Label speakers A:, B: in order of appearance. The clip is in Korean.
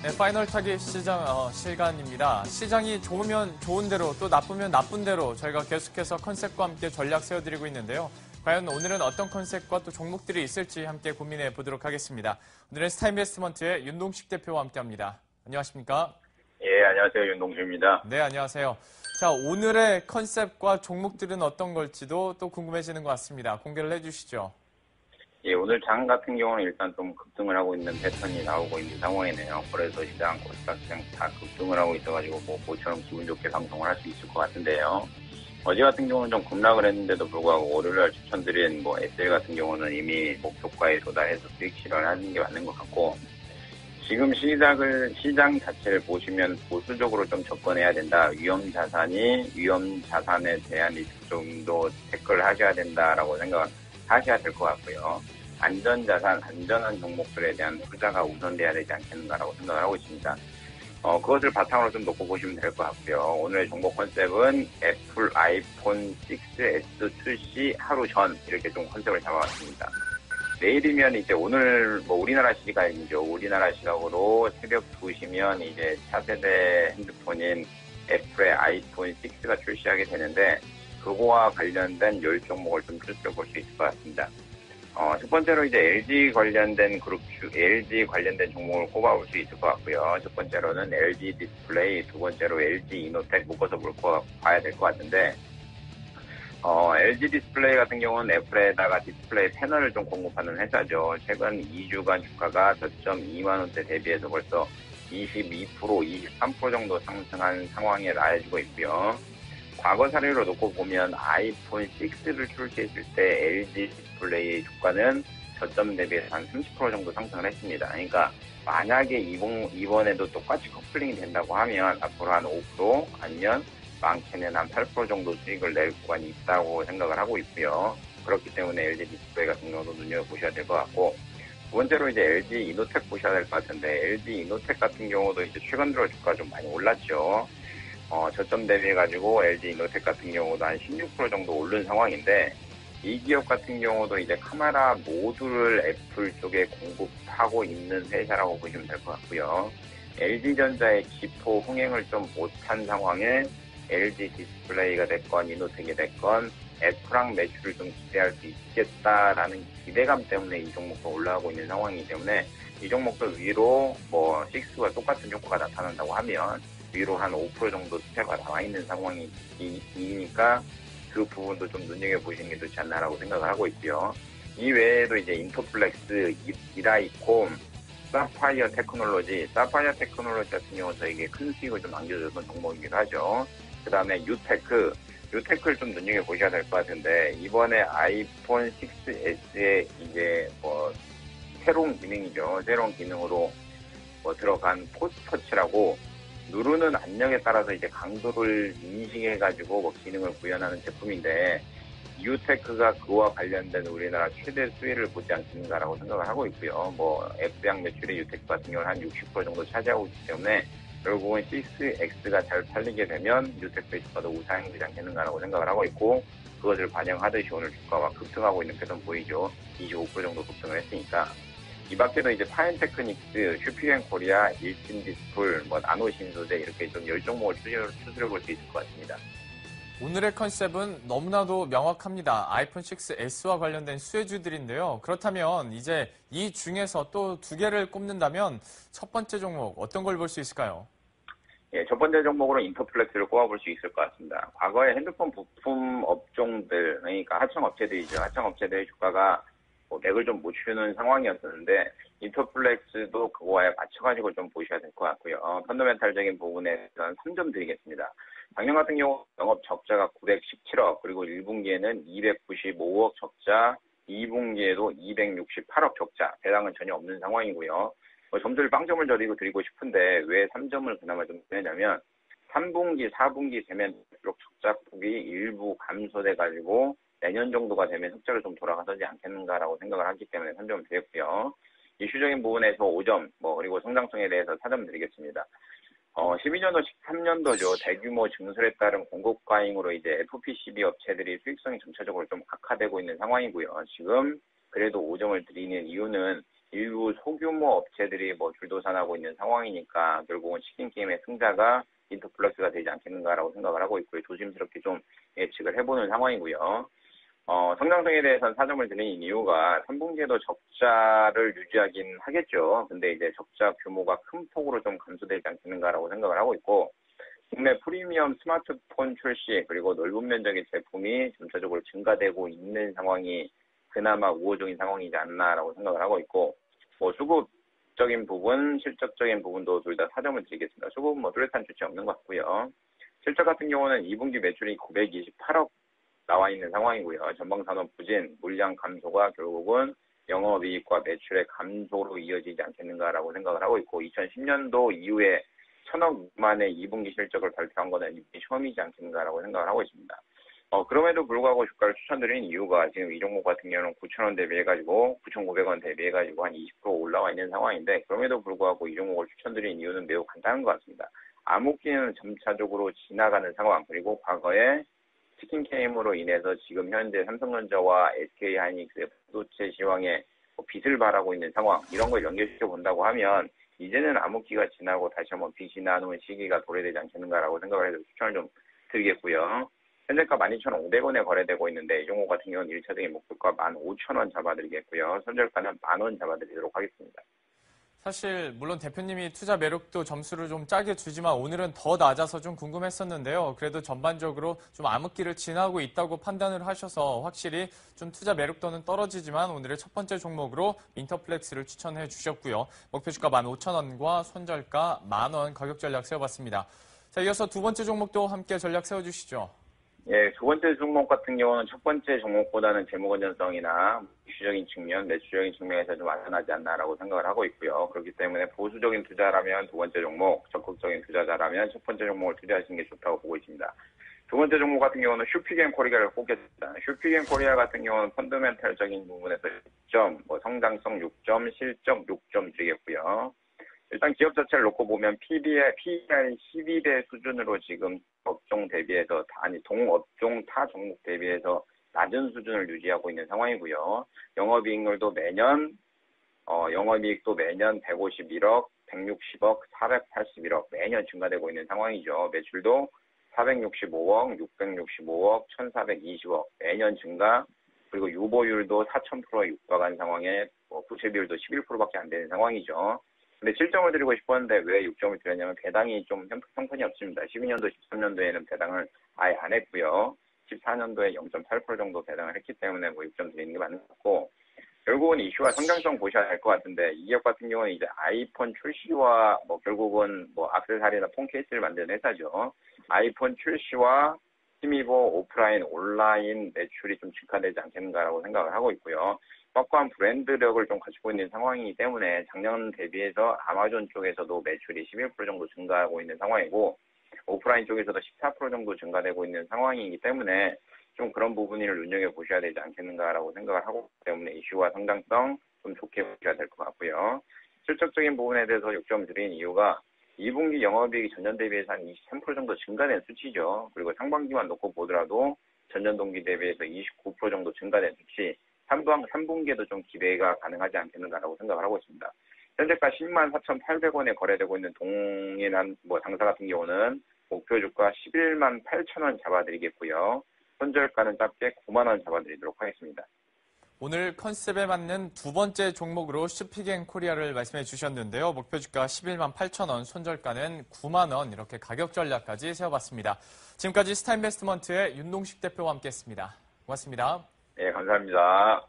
A: 네, 파이널 타깃 시간입니다. 시장이 좋으면 좋은 대로 또 나쁘면 나쁜 대로 저희가 계속해서 컨셉과 함께 전략 세워드리고 있는데요. 과연 오늘은 어떤 컨셉과 또 종목들이 있을지 함께 고민해 보도록 하겠습니다. 오늘은 스타인베스트먼트의 윤동식 대표와 함께합니다. 안녕하십니까?
B: 예, 안녕하세요. 윤동식입니다.
A: 네, 안녕하세요. 자, 오늘의 컨셉과 종목들은 어떤 걸지도 또 궁금해지는 것 같습니다. 공개를 해주시죠.
B: 예, 오늘 장 같은 경우는 일단 좀 급등을 하고 있는 패턴이 나오고 있는 상황이네요. 그래서 시장, 코스닥 시장 다 급등을 하고 있어가지고 모처럼 기분 좋게 방송을 할 수 있을 것 같은데요. 어제 같은 경우는 좀 급락을 했는데도 불구하고 월요일날 추천드린 SL 같은 경우는 이미 목표가에 도달해서 수익 실현을 하는 게 맞는 것 같고, 지금 시장 자체를 보시면 보수적으로 좀 접근해야 된다. 위험 자산에 대한 리스크 정도 체크를 하셔야 된다라고 생각을 하셔야 될 것 같고요. 안전자산, 안전한 종목들에 대한 투자가 우선돼야 되지 않겠는가라고 생각을 하고 있습니다. 그것을 바탕으로 좀 놓고 보시면 될 것 같고요. 오늘의 종목 컨셉은 애플 아이폰 6s 출시 하루 전 이렇게 좀 컨셉을 잡아봤습니다. 내일이면 이제 오늘 우리나라 시간이죠. 우리나라 시각으로 새벽 2시면 이제 차세대 핸드폰인 애플의 아이폰 6가 출시하게 되는데 그거와 관련된 10종목을 좀 추려볼 수 있을 것 같습니다. 첫 번째로 이제 LG 관련된 LG 관련된 종목을 꼽아볼 수 있을 것 같고요. 첫 번째로는 LG 디스플레이, 두 번째로 LG 이노텍 묶어서 봐야 될 것 같은데, LG 디스플레이 같은 경우는 애플에다가 디스플레이 패널을 좀 공급하는 회사죠. 최근 2주간 주가가 저점 2만 원대 대비해서 벌써 22%, 23% 정도 상승한 상황에 나아지고 있고요. 과거 사례로 놓고 보면 아이폰 6를 출시했을 때 LG 디스플레이의 주가는 저점 대비해서 한 30% 정도 상승을 했습니다. 그러니까 만약에 이번에도 똑같이 커플링이 된다고 하면 앞으로 한 5% 아니면 많게는 한 8% 정도 수익을 낼 구간이 있다고 생각을 하고 있고요. 그렇기 때문에 LG 디스플레이 같은 경우도 눈여겨보셔야 될 것 같고, 두 번째로 이제 LG 이노텍 보셔야 될 것 같은데, LG 이노텍 같은 경우도 이제 최근 들어 주가가 좀 많이 올랐죠. 저점 대비해가지고 LG 이노텍 같은 경우도 한 16% 정도 오른 상황인데, 이 기업 같은 경우도 이제 카메라 모듈을 애플 쪽에 공급하고 있는 회사라고 보시면 될 것 같고요. LG전자의 기포 흥행을 좀 못한 상황에 LG 디스플레이가 됐건 이노텍이 됐건 애플랑 매출을 좀 기대할 수 있겠다라는 기대감 때문에 이 종목도 올라가고 있는 상황이기 때문에 이 종목도 위로 6와 똑같은 효과가 나타난다고 하면 위로 한 5% 정도 수혜가 나와 있는 상황이니까 그 부분도 좀 눈여겨보시는 게 좋지 않나라고 생각을 하고 있고요. 이 외에도 이제 인터플렉스, 이라이콤, 사파이어 테크놀로지 같은 경우는 저에게 큰 수익을 좀 안겨줬던 종목이기도 하죠. 그 다음에 유테크를 좀 눈여겨보셔야 될 것 같은데, 이번에 아이폰 6S에 이제 새로운 기능이죠. 새로운 기능으로 들어간 포스터치라고 누르는 압력에 따라서 이제 강도를 인식해가지고 기능을 구현하는 제품인데, 유테크가 그와 관련된 우리나라 최대 수혜를 보지 않겠는가라고 생각을 하고 있고요. F양 매출의 유테크 같은 경우는 한 60% 정도 차지하고 있기 때문에 결국은 6X가 잘 팔리게 되면 유테크의 주가도 우상이 되지 않겠는가라고 생각을 하고 있고, 그것을 반영하듯이 오늘 주가가 급등하고 있는 패턴 보이죠. 25% 정도 급등을 했으니까. 이 밖에도 이제 파인테크닉스, 슈피앤코리아, 일진디스플, 나노신소재 이렇게 좀 10종목을 추스려 볼 수 있을 것 같습니다.
A: 오늘의 컨셉은 너무나도 명확합니다. 아이폰 6S와 관련된 수혜주들인데요. 그렇다면 이제 이 중에서 또 두 개를 꼽는다면 첫 번째 종목 어떤 걸 볼 수 있을까요?
B: 예, 첫 번째 종목으로 인터플렉스를 꼽아볼 수 있을 것 같습니다. 과거에 핸드폰 부품 업종들, 그러니까 하청업체들이죠. 하청업체들의 주가가 맥을 좀 못 추는 상황이었었는데, 인터플렉스도 그거에 맞춰가지고 좀 보셔야 될 것 같고요. 펀더멘탈적인 부분에서는 3점 드리겠습니다. 작년 같은 경우 영업 적자가 917억, 그리고 1분기에는 295억 적자, 2분기에도 268억 적자, 배당은 전혀 없는 상황이고요. 점수를 빵점을 드리고 싶은데 왜 3점을 그나마 좀 드리냐면 3분기, 4분기 되면 적자폭이 일부 감소돼가지고 내년 정도가 되면 흑자로 좀 돌아가지 않겠는가라고 생각을 하기 때문에 3점을 드렸고요. 이슈적인 부분에서 5점, 그리고 성장성에 대해서 4점 드리겠습니다. 12년도, 13년도죠. 대규모 증설에 따른 공급 과잉으로 이제 FPCB 업체들이 수익성이 전체적으로 좀 악화되고 있는 상황이고요. 지금 그래도 5점을 드리는 이유는 일부 소규모 업체들이 뭐 줄도산하고 있는 상황이니까 결국은 치킨 게임의 승자가 인터플렉스가 되지 않겠는가라고 생각을 하고 있고요. 조심스럽게 좀 예측을 해보는 상황이고요. 성장성에 대해서는 4점을 드린 이유가 3분기에도 적자를 유지하긴 하겠죠. 근데 이제 적자 규모가 큰 폭으로 좀 감소되지 않겠는가라고 생각을 하고 있고, 국내 프리미엄 스마트폰 출시 그리고 넓은 면적의 제품이 점차적으로 증가되고 있는 상황이 그나마 우호적인 상황이지 않나라고 생각을 하고 있고, 뭐 수급적인 부분, 실적적인 부분도 둘 다 4점을 드리겠습니다. 수급은 뭐 뚜렷한 조치 없는 것 같고요. 실적 같은 경우는 2분기 매출이 928억 나와 있는 상황이고요. 전방산업 부진, 물량 감소가 결국은 영업이익과 매출의 감소로 이어지지 않겠는가라고 생각을 하고 있고, 2010년도 이후에 1,000억 미만의 2분기 실적을 발표한 것은 이번이 처음이지 않겠는가라고 생각을 하고 있습니다. 그럼에도 불구하고 주가를 추천드린 이유가 지금 이 종목 같은 경우는 9,000원 대비해가지고 9,900원 대비해가지고 한 20% 올라와 있는 상황인데, 그럼에도 불구하고 이 종목을 추천드린 이유는 매우 간단한 것 같습니다. 암흑기는 점차적으로 지나가는 상황, 그리고 과거에 치킨 게임으로 인해서 지금 현재 삼성전자와 SK하이닉스의 반도체 시황에 빚을 발하고 있는 상황, 이런 걸 연결시켜 본다고 하면 이제는 암흑기가 지나고 다시 한번 빚이 나누는 시기가 도래되지 않겠는가라고 생각을 해서 추천을 좀 드리겠고요. 현재가 12,500원에 거래되고 있는데 이 종목 같은 경우는 1차적인 목표가 15,000원 잡아드리겠고요. 손절가는 10,000원 잡아드리도록 하겠습니다.
A: 사실 물론 대표님이 투자 매력도 점수를 좀 짜게 주지만 오늘은 더 낮아서 좀 궁금했었는데요. 그래도 전반적으로 좀 암흑기를 지나고 있다고 판단을 하셔서 확실히 좀 투자 매력도는 떨어지지만 오늘의 첫 번째 종목으로 인터플렉스를 추천해 주셨고요. 목표 주가 15,000원과 손절가 10,000원 가격 전략 세워봤습니다. 자, 이어서 두 번째 종목도 함께 전략 세워주시죠.
B: 예, 두 번째 종목 같은 경우는 첫 번째 종목보다는 재무 건전성이나 이슈적인 측면, 매출적인 측면에서 좀 안전하지 않나라고 생각을 하고 있고요. 그렇기 때문에 보수적인 투자라면 두 번째 종목, 적극적인 투자자라면 첫 번째 종목을 투자하시는 게 좋다고 보고 있습니다. 두 번째 종목 같은 경우는 슈피겐코리아를 꼽겠습니다. 슈피겐코리아 같은 경우는 펀더멘탈적인 부분에서 6점, 성장성 6점, 실적 6점 드리겠고요. 일단 기업 자체를 놓고 보면 PER 12배 수준으로 지금 업종 대비해서, 동업종 타 종목 대비해서 낮은 수준을 유지하고 있는 상황이고요. 영업이익률도 영업이익도 매년 151억, 160억, 481억 매년 증가되고 있는 상황이죠. 매출도 465억, 665억, 1420억 매년 증가, 그리고 유보율도 4,000%에 육박한 상황에 부채 비율도 11%밖에 안 되는 상황이죠. 근데 7점을 드리고 싶었는데 왜 6점을 드렸냐면 배당이 좀 형편이 없습니다. 12년도, 13년도에는 배당을 아예 안 했고요. 14년도에 0.8% 정도 배당을 했기 때문에 6점 드리는 게 맞는 것 같고, 결국은 이슈와 성장성 보셔야 할 것 같은데, 이 기업 같은 경우는 이제 아이폰 출시와 결국은 액세서리나 폰 케이스를 만드는 회사죠. 아이폰 출시와 힘입어 오프라인, 온라인 매출이 좀 증가되지 않겠는가라고 생각을 하고 있고요. 확고한 브랜드력을 좀 가지고 있는 상황이기 때문에 작년 대비해서 아마존 쪽에서도 매출이 11% 정도 증가하고 있는 상황이고, 오프라인 쪽에서도 14% 정도 증가되고 있는 상황이기 때문에 좀 그런 부분을 눈여겨보셔야 되지 않겠는가라고 생각을 하고 있기 때문에 이슈와 성장성 좀 좋게 보셔야 될 것 같고요. 실적적인 부분에 대해서 6점 드린 이유가 2분기 영업이익이 전년 대비해서 한 23% 정도 증가된 수치죠. 그리고 상반기만 놓고 보더라도 전년 동기 대비해서 29% 정도 증가된 수치, 3분기에도 좀 기대가 가능하지 않겠는가라고 생각을 하고 있습니다. 현재가 104,800원에 거래되고 있는 동일한 당사 같은 경우는 목표 주가 118,000원 잡아드리겠고요. 손절가는 짧게 90,000원 잡아드리도록 하겠습니다.
A: 오늘 컨셉에 맞는 두 번째 종목으로 슈피겐코리아를 말씀해 주셨는데요. 목표 주가 118,000원, 손절가는 90,000원 이렇게 가격 전략까지 세워봤습니다. 지금까지 스타인베스트먼트의 윤동식 대표와 함께했습니다. 고맙습니다.
B: 네, 감사합니다.